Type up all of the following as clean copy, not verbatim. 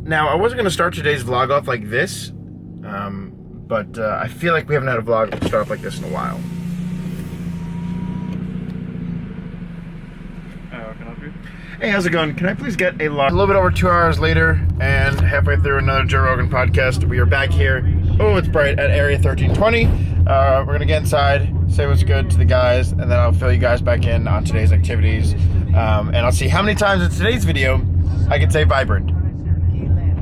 Now, I wasn't going to start today's vlog off like this, but I feel like we haven't had a vlog start off like this in a while. Hey, how's it going? Can I please get a lot? A little bit over 2 hours later, and halfway through another Joe Rogan podcast, we are back here. Oh, it's bright at Area 1320. We're gonna get inside, say what's good to the guys, and then I'll fill you guys back in on today's activities. And I'll see how many times in today's video I can say vibrant.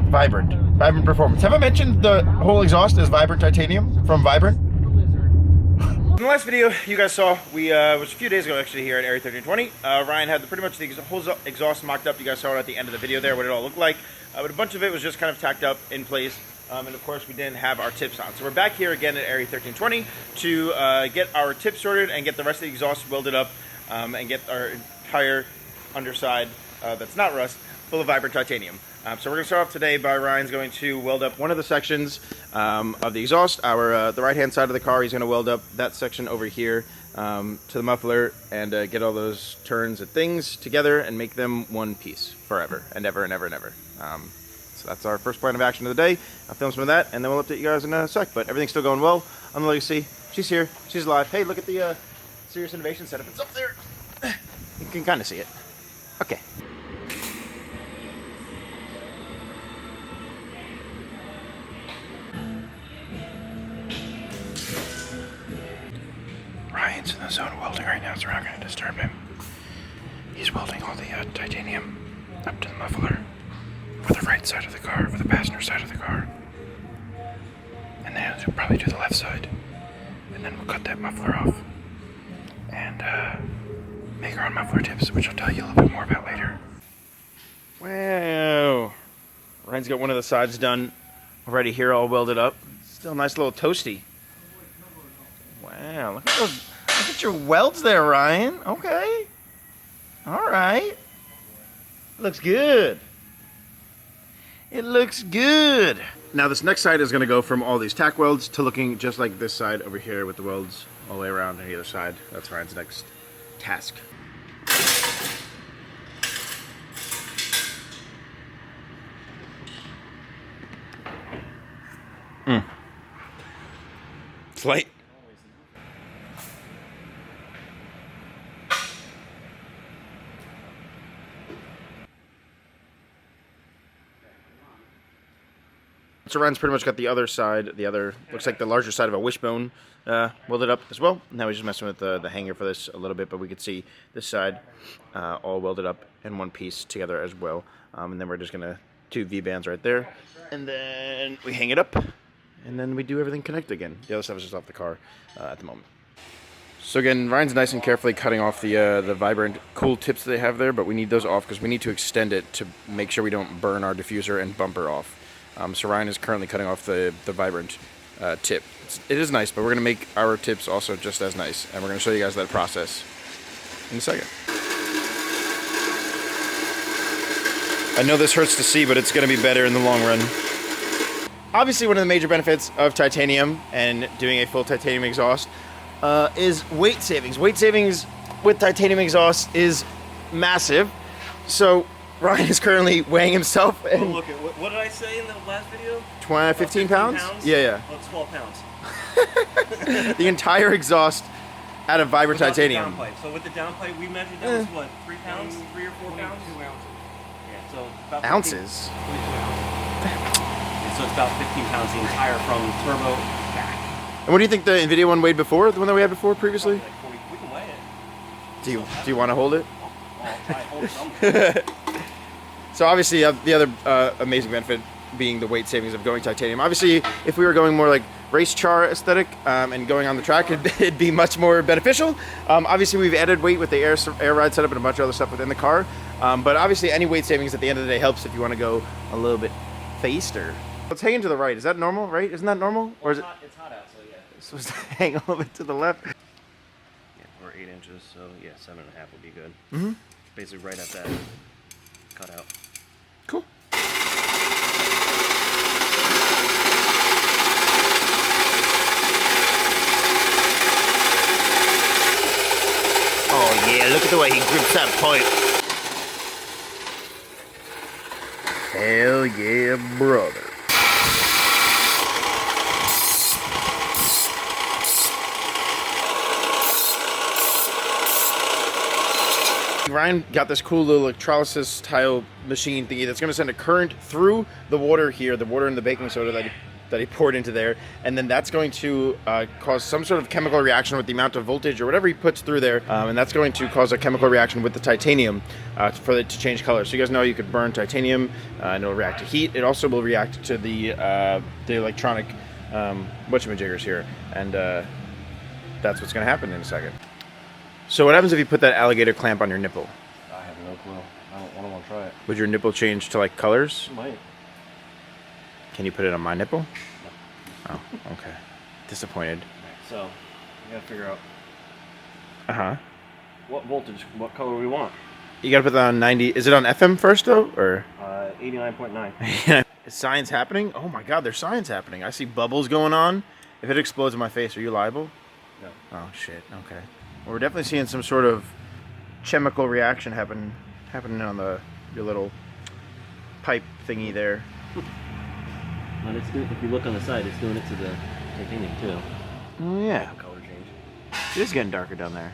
Vibrant performance. Have I mentioned the whole exhaust is vibrant titanium from Vibrant? In the last video you guys saw, it was a few days ago actually here at Area 1320. Ryan had pretty much the whole exhaust mocked up. You guys saw it at the end of the video there, what it all looked like. But a bunch of it was just kind of tacked up in place. And of course we didn't have our tips on. So we're back here again at Area 1320 to get our tips sorted and get the rest of the exhaust welded up and get our entire underside that's not rust full of vibrant titanium. So we're going to start off today by Ryan's going to weld up one of the sections of the exhaust. The right-hand side of the car, he's going to weld up that section over here to the muffler and get all those turns and things together and make them one piece forever and ever and ever and ever. So that's our first plan of action of the day. I'll film some of that and then we'll update you guys in a sec. But everything's still going well on the Legacy. She's here. She's alive. Hey, look at the Serious Innovation setup. It's up there. You can kind of see it. Okay. Ryan's in the zone of welding right now, so we're not going to disturb him. He's welding all the titanium up to the muffler for the right side of the car, for the passenger side of the car. And then he'll probably do the left side. And then we'll cut that muffler off and make our own muffler tips, which I'll tell you a little bit more about later. Wow. Ryan's got one of the sides done already here, all welded up. Still a nice little toasty. Wow, look at your welds there, Ryan. Okay. All right. Looks good. It looks good. Now this next side is going to go from all these tack welds to looking just like this side over here with the welds all the way around on the other side. That's Ryan's next task. It's light. So Ryan's pretty much got the other side, looks like the larger side of a wishbone welded up as well. Now he's just messing with the hanger for this a little bit, but we could see this side all welded up in one piece together as well. And then we're just gonna do V-bands right there. And then we hang it up, and then we do everything connect again. The other stuff is just off the car at the moment. So again, Ryan's nice and carefully cutting off the Vibrant cool tips that they have there, but we need those off because we need to extend it to make sure we don't burn our diffuser and bumper off. So Ryan is currently cutting off the Vibrant tip. It is nice, but we're going to make our tips also just as nice, and we're going to show you guys that process in a second. I know this hurts to see, but it's going to be better in the long run. Obviously, one of the major benefits of titanium and doing a full titanium exhaust is weight savings. Weight savings with titanium exhaust is massive. So Ryan is currently weighing himself. And oh, look, what did I say in the last video? 15 pounds? Yeah. Oh, it's 12 pounds. The entire exhaust out of Vibrant titanium. The downpipe. So with the downpipe, we measured that was what, 3 pounds? 3 or 4 pounds? 2 ounces. Yeah, so about 15, ounces? So it's about 15 pounds the entire from turbo back. And what do you think the NVIDIA one weighed before? The one that we had before previously? Like 40, we can weigh it. Do you want to hold it? I'll try to hold something. So obviously the other amazing benefit being the weight savings of going titanium. Obviously, if we were going more like race char aesthetic and going on the track, it'd be much more beneficial. Obviously, we've added weight with the air ride setup and a bunch of other stuff within the car. But obviously, any weight savings at the end of the day helps if you want to go a little bit faster. Let's hang to the right. Is that normal, right? Isn't that normal? Or is It's hot out, so yeah. It's supposed to hang a little bit to the left? Yeah, we're 8 inches, so yeah, 7.5 would be good. Mm-hmm. Basically right at that cutout. Cool. Oh yeah, look at the way he grips that pipe. Hell Hell yeah, brother. Ryan got this cool little electrolysis style machine thingy that's going to send a current through the water here, the water and the baking soda that he poured into there, and then that's going to cause some sort of chemical reaction with the amount of voltage or whatever he puts through there, and that's going to cause a chemical reaction with the titanium for it to change color. So you guys know you could burn titanium and it'll react to heat. It also will react to the electronic whatchamajiggers here, and that's what's going to happen in a second. So what happens if you put that alligator clamp on your nipple? I have no clue. I don't want to try it. Would your nipple change to like colors? It might. Can you put it on my nipple? No. Oh, okay. Disappointed. So, we gotta figure out what voltage, what color we want. You gotta put that on 90. Is it on FM first though, or? 89.9. Is science happening? Oh my God, there's science happening. I see bubbles going on. If it explodes in my face, are you liable? No. Oh shit. Okay. Well, we're definitely seeing some sort of chemical reaction happening on your little pipe thingy there. And it's doing, if you look on the side, it's doing it to the titanium too. Oh yeah. Color change. It is getting darker down there.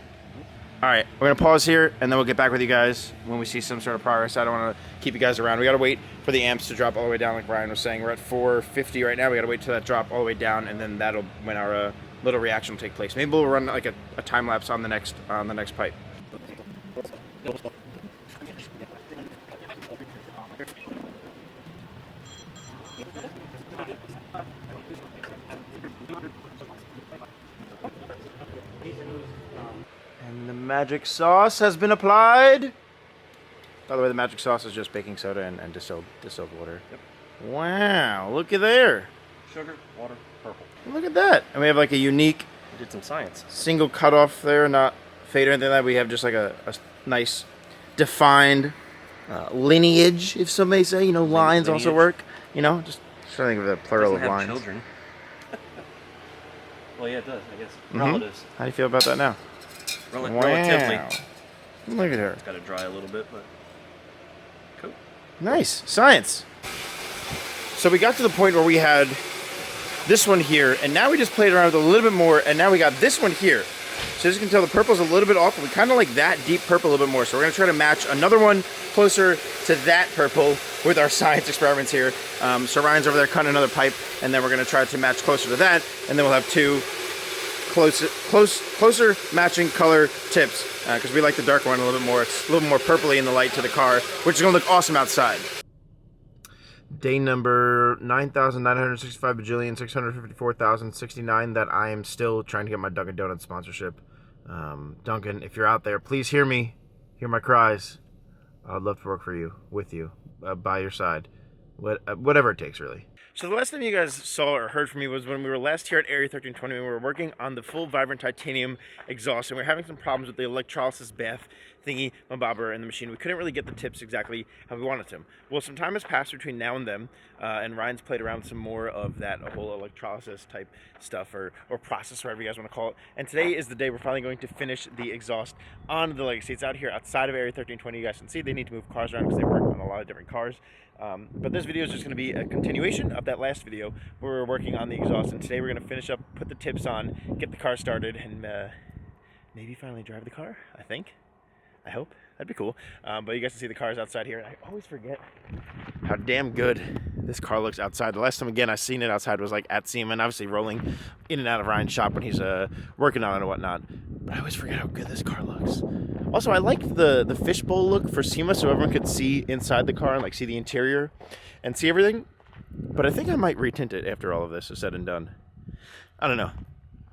All right, we're gonna pause here, and then we'll get back with you guys when we see some sort of progress. I don't want to keep you guys around. We gotta wait for the amps to drop all the way down, like Ryan was saying. We're at 450 right now. We gotta wait till that drop all the way down, and then that'll when our little reaction will take place. Maybe we'll run like a time lapse on the next pipe. And the magic sauce has been applied. By the way, the magic sauce is just baking soda and distilled water. Yep. Wow, look at there. Sugar, water, purple. Look at that. And we have like a unique We did some science. single cutoff there, not fade or anything like that. We have just like a nice defined lineage, if some may say. You know, lines also Lineage. work. You know, just trying to think of the plural of Doesn't have lines. children. Well, yeah, it does, I guess. Mhm. Relatives. How do you feel about that now? Relatively. Look at her. It's got to dry a little bit, but cool. Nice. Science. So we got to the point where we had this one here, and now we just played around with it a little bit more, and now we got this one here. So as you can tell, the purple's a little bit off, but we kind of like that deep purple a little bit more. So we're going to try to match another one closer to that purple with our science experiments here. So Ryan's over there cutting another pipe, and then we're going to try to match closer to that, and then we'll have two closer matching color tips, because we like the dark one a little bit more. It's a little more purpley in the light to the car, which is going to look awesome outside. Day number 9,965 bajillion 654,069 that I am still trying to get my Dunkin' Donuts sponsorship. Dunkin', if you're out there, please hear me. Hear my cries. I'd love to work for you, with you, by your side. Whatever it takes, really. So the last time you guys saw or heard from me was when we were last here at Area 1320 and we were working on the full vibrant titanium exhaust, and we were having some problems with the electrolysis bath thingy mabobber in the machine. We couldn't really get the tips exactly how we wanted them. Well, some time has passed between now and then, and Ryan's played around with some more of that whole electrolysis type stuff or process, whatever you guys want to call it. And today is the day we're finally going to finish the exhaust on the legacy. It's out here outside of Area 1320. You guys can see they need to move cars around because they work on a lot of different cars. But this video is just going to be a continuation of that last video where we were working on the exhaust, and today we're going to finish up, put the tips on, get the car started, and maybe finally drive the car, I think. I hope. That'd be cool. But you guys can see the cars outside here, and I always forget how damn good this car looks outside. The last time, again, I seen it outside was like at SEMA, and obviously rolling in and out of Ryan's shop when he's working on it and whatnot. But I always forget how good this car looks. Also, I liked the fishbowl look for SEMA so everyone could see inside the car and like see the interior and see everything. But I think I might retint it after all of this is said and done. I don't know.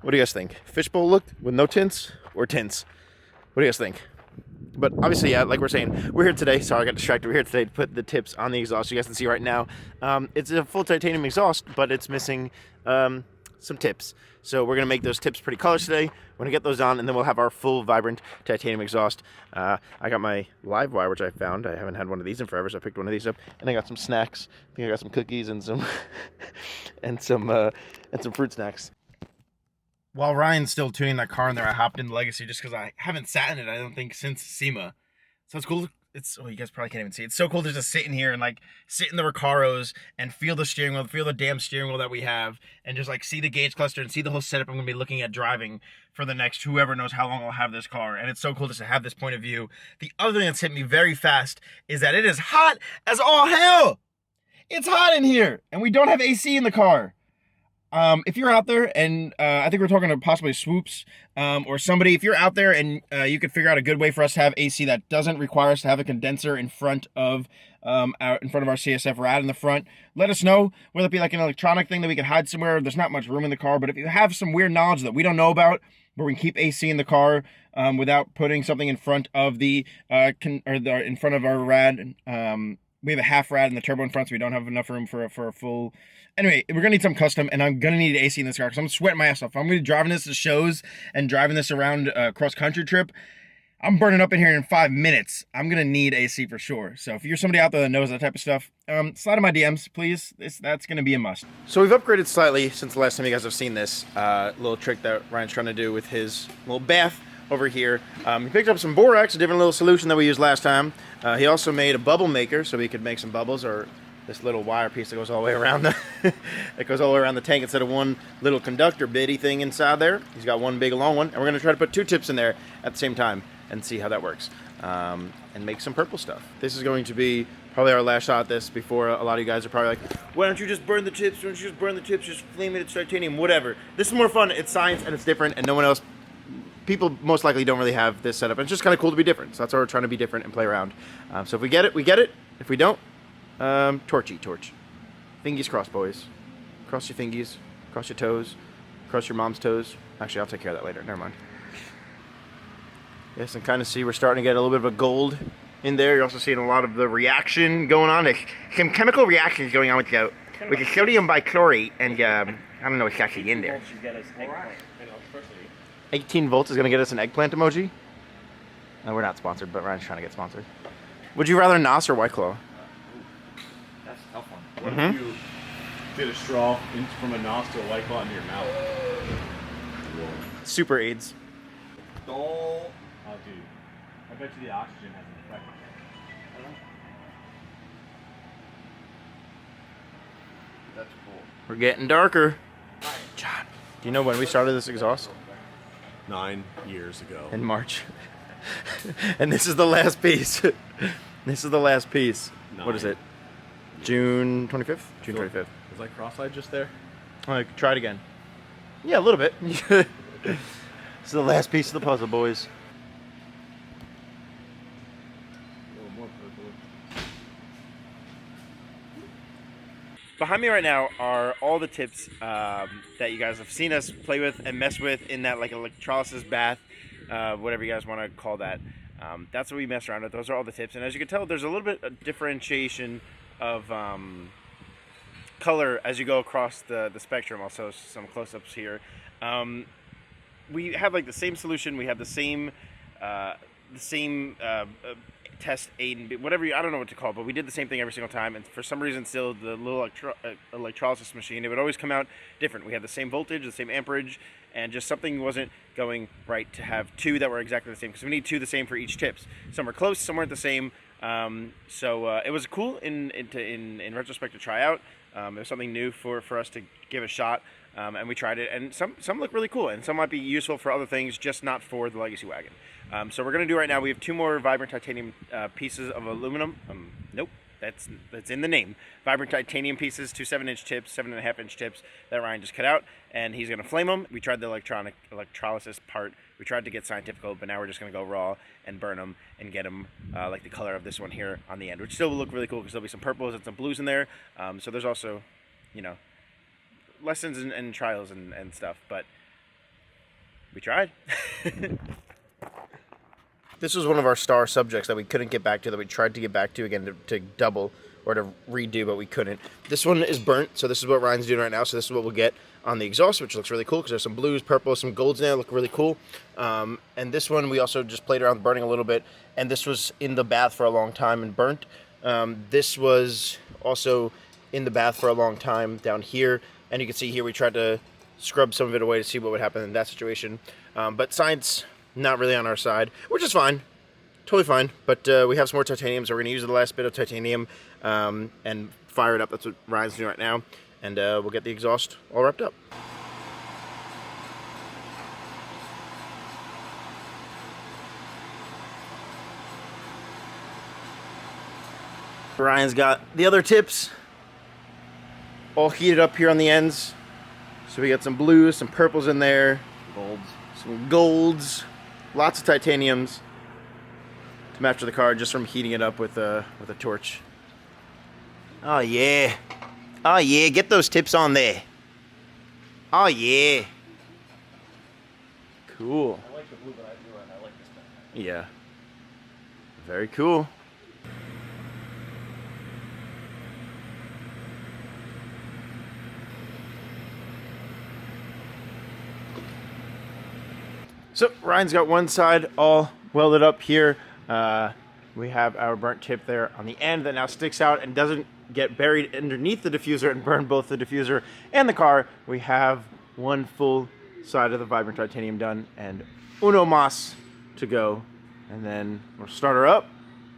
What do you guys think? Fishbowl look with no tints or tints? What do you guys think? But obviously, yeah, like we're saying, we're here today. Sorry, I got distracted. We're here today to put the tips on the exhaust. You guys can see right now. It's a full titanium exhaust, but it's missing some tips. So we're going to make those tips pretty colors today. We're going to get those on, and then we'll have our full vibrant titanium exhaust. I got my live wire, which I found. I haven't had one of these in forever, so I picked one of these up. And I got some snacks. I think I got some cookies and some and some fruit snacks. While Ryan's still tuning that car in there, I hopped into Legacy just because I haven't sat in it, I don't think, since SEMA. So it's cool. it's, oh, you guys probably can't even see. It's so cool to just sit in here and like sit in the Recaros and feel the steering wheel, feel the damn steering wheel that we have, and just like see the gauge cluster and see the whole setup I'm gonna be looking at driving for the next whoever knows how long I'll have this car. And it's so cool just to have this point of view. The other thing that's hit me very fast is that it is hot as all hell. It's hot in here, and we don't have AC in the car. If you're out there, and I think we're talking to possibly Swoops or somebody, if you're out there and you could figure out a good way for us to have AC that doesn't require us to have a condenser in front of our CSF rad in the front, let us know. Whether it be like an electronic thing that we could hide somewhere. There's not much room in the car, but if you have some weird knowledge that we don't know about, where we can keep AC in the car without putting something in front of the in front of our rad. We have a half rad in the turbo in front, so we don't have enough room for a full. Anyway, we're gonna need some custom, and I'm gonna need AC in this car because I'm sweating my ass off. I'm gonna be driving this to shows and driving this around a cross-country trip. I'm burning up in here in 5 minutes. I'm gonna need AC for sure. So if you're somebody out there that knows that type of stuff, slide in my DMs, please. That's gonna be a must. So we've upgraded slightly since the last time you guys have seen this little trick that Ryan's trying to do with his little bath over here. He picked up some borax, a different little solution that we used last time. He also made a bubble maker so we could make some bubbles, or this little wire piece that goes all the way around the tank instead of one little conductor bitty thing inside there. He's got one big long one, and we're gonna try to put 2 tips in there at the same time and see how that works, and make some purple stuff. This is going to be probably our last shot at this before a lot of you guys are probably like, why don't you just burn the tips? Why don't you just burn the tips? Just flame it, it's titanium, whatever. This is more fun. It's science and it's different, and no one else. People most likely don't really have this setup. And it's just kind of cool to be different. So that's why we're trying to be different and play around. So if we get it, we get it. If we don't, torch. Fingies crossed, boys. Cross your fingies, cross your toes, cross your mom's toes. Actually, I'll take care of that later. Never mind. Yes, and kind of see we're starting to get a little bit of a gold in there. You're also seeing a lot of the reaction going on. There's some chemical reactions going on with the sodium bichlorate and I don't know what's actually in there. 18 volts is going to get us an eggplant emoji. No, we're not sponsored, but Ryan's trying to get sponsored. Would you rather NOS or White Claw? That's a tough one. What if you did a straw from a NOS to a White Claw into your mouth? Super AIDS. Oh, dude. I bet you the oxygen has an effect. That's cool. We're getting darker. John, do you know when we started this exhaust? 9 years ago. In March. And this is the last piece. This is the last piece. 9. What is it? June 25th? June 25th. Was I cross-eyed just there? Try it again. Yeah, a little bit. This is the last piece of the puzzle, boys. A little more purple. Behind me right now are all the tips that you guys have seen us play with and mess with in that like electrolysis bath, whatever you guys want to call that. That's what we mess around with. Those are all the tips. And as you can tell, there's a little bit of differentiation of color as you go across the spectrum. Also, some close-ups here. We have like the same solution. We have the same test A and B, whatever I don't know what to call it, but we did the same thing every single time. And for some reason, still the little electrolysis machine, it would always come out different. We had the same voltage, the same amperage, and just something wasn't going right to have 2 that were exactly the same, because we need 2 the same for each tips. Some were close, some weren't the same. So it was cool in retrospect to try out. It was something new for us to give a shot, and we tried it. And some look really cool, and some might be useful for other things, just not for the Legacy Wagon. So we're gonna do right now. We have 2 more Vibrant Titanium pieces of aluminum. Nope. That's in the name. Vibrant titanium pieces, 2 7-inch tips, 7.5-inch tips that Ryan just cut out, and he's gonna flame them. We tried the electrolysis part. We tried to get scientific, but now we're just gonna go raw and burn them and get them like the color of this one here on the end, which still will look really cool because there'll be some purples and some blues in there. So there's also, you know, lessons and trials and stuff, but we tried. This was one of our star subjects that we couldn't get back to, that we tried to get back to again to double or to redo, but we couldn't. This one is burnt, so this is what Ryan's doing right now. So this is what we'll get on the exhaust, which looks really cool because there's some blues, purples, some golds in there, look really cool. And this one we also just played around burning a little bit, and this was in the bath for a long time and burnt. This was also in the bath for a long time down here, and you can see here we tried to scrub some of it away to see what would happen in that situation. But science, not really on our side, which is fine. totally fine. But we have some more titanium, so we're gonna use the last bit of titanium and fire it up. That's what Ryan's doing right now, and we'll get the exhaust all wrapped up. Ryan's got the other tips all heated up here on the ends. So we got some blues, some purples in there, some golds, lots of titaniums to match with the car just from heating it up with a torch. Oh yeah. Oh yeah, get those tips on there. Oh yeah. Cool. I like the blue, but I like this better. Yeah. Very cool. So Ryan's got one side all welded up here. We have our burnt tip there on the end that now sticks out and doesn't get buried underneath the diffuser and burn both the diffuser and the car. We have one full side of the Vibrant Titanium done and uno mas to go. And then we'll start her up.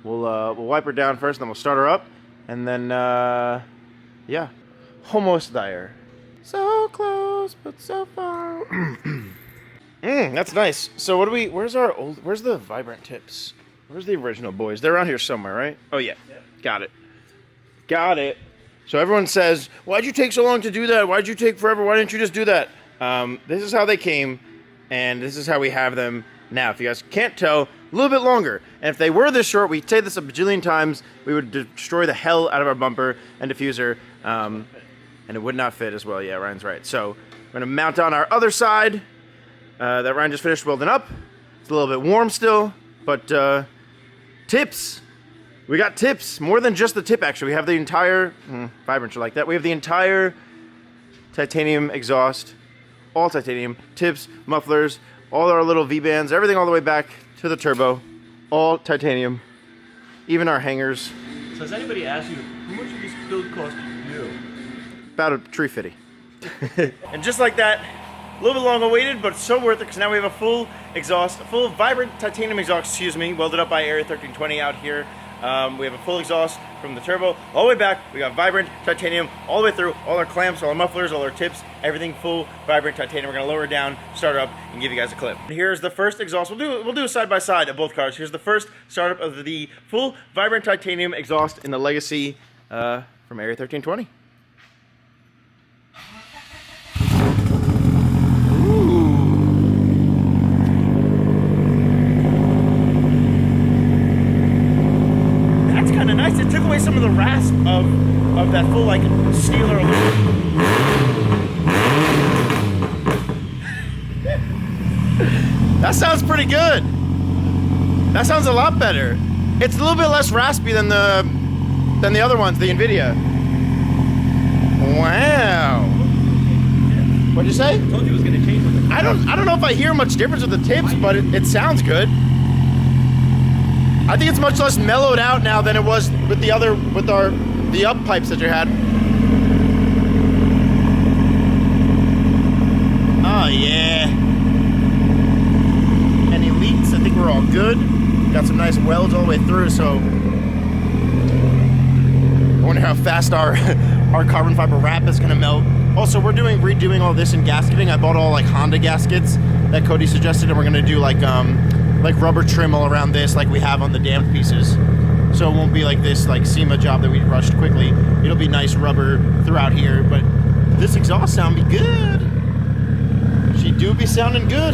We'll wipe her down first, then we'll start her up. And then, yeah, almost there. So close, but so far. That's nice. So what do we, where's the Vibrant tips? Where's the original boys? They're around here somewhere, right? Oh yeah, yep. Got it. Got it. So everyone says, why'd you take so long to do that? Why'd you take forever? Why didn't you just do that? This is how they came, and this is how we have them now. If you guys can't tell, a little bit longer. And if they were this short, we'd say this a bajillion times, we would destroy the hell out of our bumper and diffuser, and it would not fit as well. Yeah, Ryan's right. So we're gonna mount on our other side that Ryan just finished welding up. It's a little bit warm still, but tips. We got tips, more than just the tip actually. We have the entire, Vibrant like that. We have the entire titanium exhaust, all titanium, tips, mufflers, all our little V-bands, everything all the way back to the turbo, all titanium, even our hangers. So has anybody asked you, how much of this build cost did you do? About a tree fitty. And just like that, a little bit long awaited, but so worth it because now we have a full exhaust, a full Vibrant titanium exhaust, excuse me, welded up by Ehter 1320 out here. We have a full exhaust from the turbo all the way back. We got Vibrant titanium all the way through, all our clamps, all our mufflers, all our tips, everything full Vibrant titanium. We're gonna lower it down, start it up, and give you guys a clip. Here's the first exhaust. We'll do a side by side of both cars. Here's the first startup of the full Vibrant titanium exhaust in the Legacy from Ehter 1320. Nice. It took away some of the rasp of that full like steel or aluminum. That sounds pretty good. That sounds a lot better. It's a little bit less raspy than the other ones, the Nvidia. Wow. What'd you say? I told you it was gonna change with the I don't know if I hear much difference with the tips, but it sounds good. I think it's much less mellowed out now than it was with the other, the up pipes that you had. Oh yeah. Any leaks? I think we're all good. Got some nice welds all the way through, so I wonder how fast our carbon fiber wrap is gonna melt. Also, we're redoing all this in gasketing. I bought all like Honda gaskets that Cody suggested, and we're gonna do like rubber trim all around this like we have on the damped pieces. So it won't be like this like SEMA job that we rushed quickly. It'll be nice rubber throughout here, but this exhaust sound be good. She do be sounding good.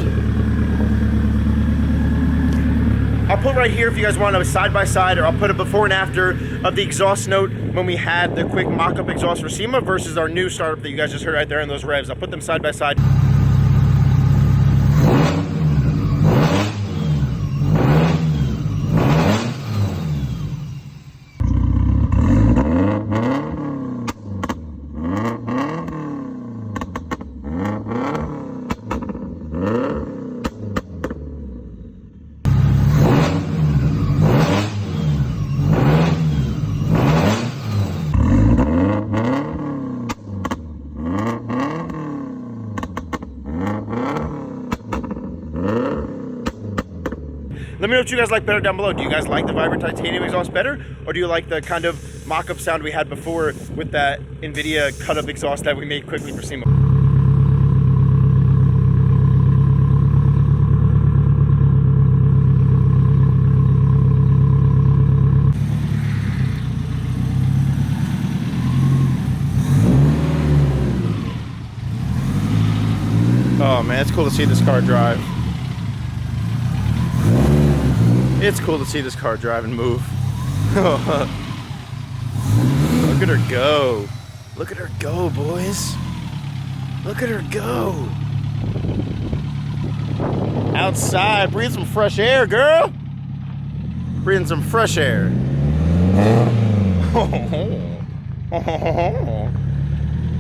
I'll put right here if you guys want a side by side, or I'll put a before and after of the exhaust note when we had the quick mock-up exhaust for SEMA versus our new startup that you guys just heard right there in those revs. I'll put them side by side. Let me know what you guys like better down below. Do you guys like the Vibrant Titanium exhaust better, or do you like the kind of mock-up sound we had before with that NVIDIA cut-up exhaust that we made quickly for SEMA? Oh man, it's cool to see this car drive. It's cool to see this car drive and move. Look at her go. Look at her go, boys. Look at her go. Outside, breathe some fresh air, girl. Breathing some fresh air.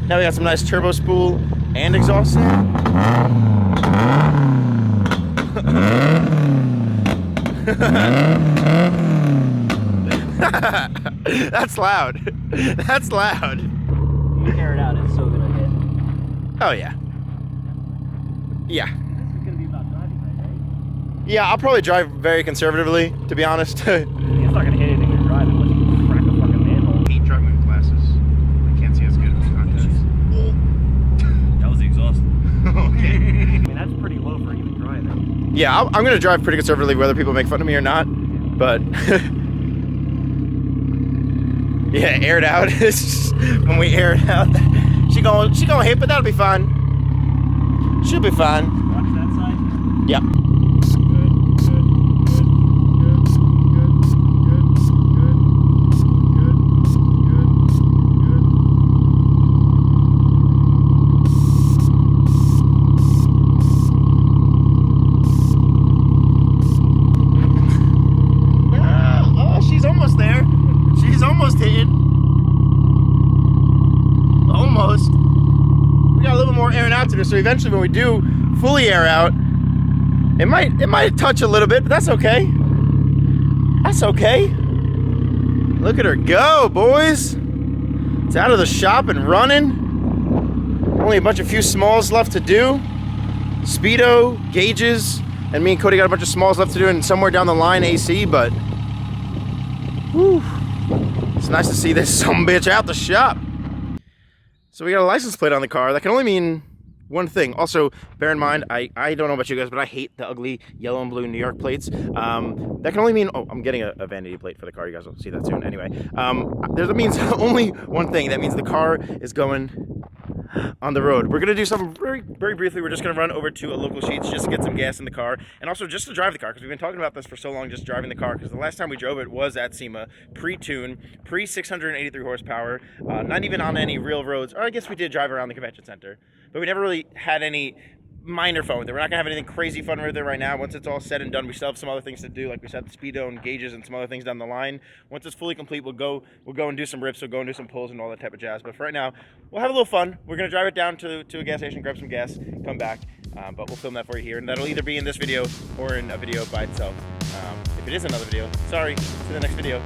Now we got some nice turbo spool and exhaust sound. That's loud. That's loud. You air it out, it's so gonna hit. Oh yeah. Yeah. This is gonna be about driving, right? Yeah, I'll probably drive very conservatively, to be honest. It's not gonna hit anything you're driving unless you crack a fucking manhole. I hate driving with glasses. I can't see as good in context. That was the exhaust. Okay. I mean, that's pretty low for even driving. Yeah, I'm gonna drive pretty conservatively whether people make fun of me or not, but yeah, air it out. When we air it out, she gonna hit, but that'll be fine. She'll be fine. Watch that side. Yep. So eventually when we do fully air out, it might touch a little bit, but that's okay. That's okay. Look at her go, boys. It's out of the shop and running. Only a few smalls left to do. Speedo, gauges, and me and Cody got a bunch of smalls left to do, and somewhere down the line AC, but whew, it's nice to see this sumbitch out the shop. So we got a license plate on the car. That can only mean one thing. Also, bear in mind, I don't know about you guys, but I hate the ugly yellow and blue New York plates. That can only mean, oh, I'm getting a vanity plate for the car. You guys will see that soon. Anyway, that means only one thing. That means the car is going on the road. We're going to do something very, very briefly. We're just going to run over to a local Sheets just to get some gas in the car, and also just to drive the car, because we've been talking about this for so long, just driving the car, because the last time we drove it was at SEMA, pre-tune, pre-683 horsepower, not even on any real roads, or I guess we did drive around the convention center, but we never really had any minor fun with it. We're not gonna have anything crazy fun with it right now. Once it's all said and done, we still have some other things to do, like we said, the speedo and gauges and some other things down the line. Once it's fully complete, we'll go and do some rips, we'll go and do some pulls and all that type of jazz. But for right now, we'll have a little fun. We're gonna drive it down to a gas station, grab some gas, come back, but we'll film that for you here, and that'll either be in this video or in a video by itself. If it is another video, sorry, see you in the next video.